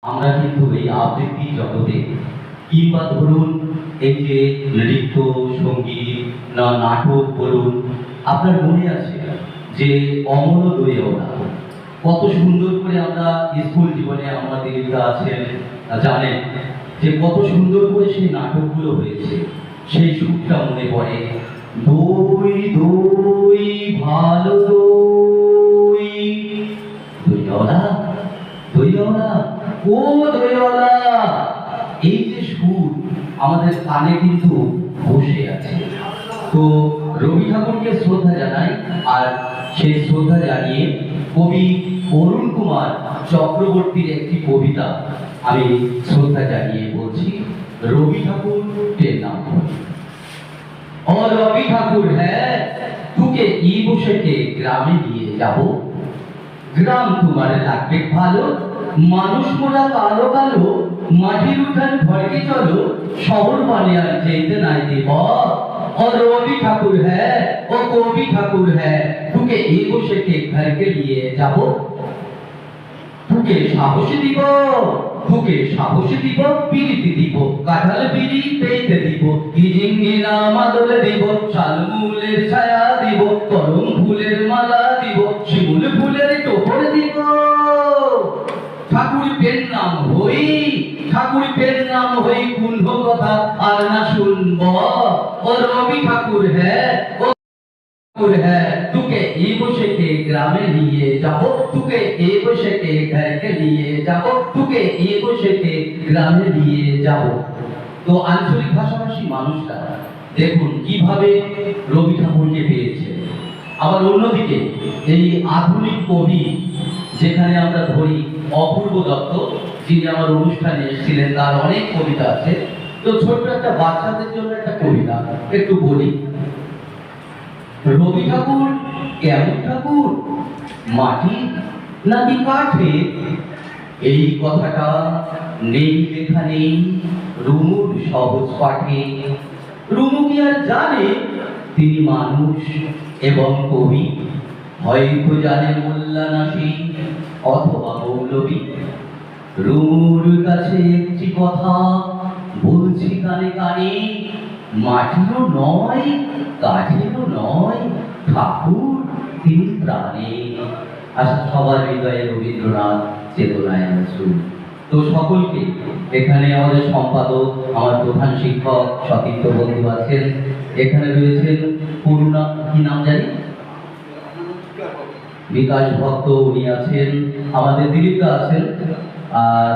আমরা কিন্তু এই আবৃত্তি জগতে কিংবা ধরুন এই যে নৃত্য সঙ্গীত না নাটক বলুন, আপনার মনে আছে যে অমল দইওয়ালা কত সুন্দর করে আমরা স্কুল জীবনে আমাদের আছেন জানেন যে কত সুন্দর করে সেই নাটকগুলো হয়েছে। সেই সুরটা মনে পড়ে, দই দই ভালো দই, দইওয়ালা দইওয়ালা ও দইওয়ালা, এই যে সুর আমাদের কানে কিন্তু বসে আছে। তো রবি ঠাকুরকে শ্রদ্ধা জানাই, আর সেই শ্রদ্ধা জানিয়ে কবি অরুণ কুমার চক্রবর্তীর একটি কবিতা আমি শ্রদ্ধা জানিয়ে বলছি, রবি ঠাকুরের নাম। और रवि ठाकुर है तुके ई बसे के ग्रामे নিয়ে যাব, গ্রাম তোমার লাগবে ভালো, মানুষ মোরা কালো কালো, মাটির উঠান ঘরকে চলো, শহর মানে আর যেতে নাই দেব। और रवि ठाकुर है ओ कवि ठाकुर है तुके ई बसे के घर के लिए যাব, তোকে সাহস দিব, তোকে সাহস দিব, পিরিতি দিব, কাঁঠাল বিড়ি পেইতে দিব, ইজিঙ্গিনা মাদল দিব, শালমুলের ছায়া দিব, করম ফুলের মালা দিব, শিমুল ফুলের টোপর দিব। ঠাকুর পেন নাম হই, ঠাকুর পেন নাম হই, কুণ্ঠ কথা আর না শুনব। ও রবি ঠাকুর হ্যাঁ ও है तुके ये बसे के ग्रामे लिए जाओ, तुके ये बसे के घर के लिए जाओ, तुके ये बसे के ग्रामे लिए जाओ। তো আঞ্চলিক ভাষাভাষী মানুষরা দেখুন কিভাবে রবি ঠাকুরকে পেয়েছে। আবার অন্যদিকে এই আধুনিক কবি যেখানে আমরা ধরি অপূর্ব দত্ত, যিনি আমার অনুষ্ঠানে এসেছিলেন, তার অনেক কবিতা আছে। তো ছোট্ট একটা বাচ্চাদের জন্য একটা কবিতা একটু বলি। রবি ঠাকুর কেমন ঠাকুর, মাটি নাকি কাঠে, এই কথাটা নেই লেখা নেই রুমুর সহজ পাঠে। রুমু কি আর জানে তিনি মানুষ এবং কবি, হয়তো জানে মোল্লা নাসি অথবা মৌলবী। রুমুর কাছে একটি কথা বলছি কানে কানে, মাটিরও নয় কাঠেরও নয়, ঠাকুর তিনি প্রাণে। আচ্ছা, সবার হৃদয়ে রবীন্দ্রনাথ, চেতনায় নজরুল। তো সকলকে এখানে আমাদের সম্পাদক, আমার প্রধান শিক্ষক সতীর্থ বন্ধু আছেন, এখানে রয়েছেন করুণা, কি নাম জানি, বিকাশ ভক্ত উনি আছেন, আমাদের দিলীপদা আছেন, আর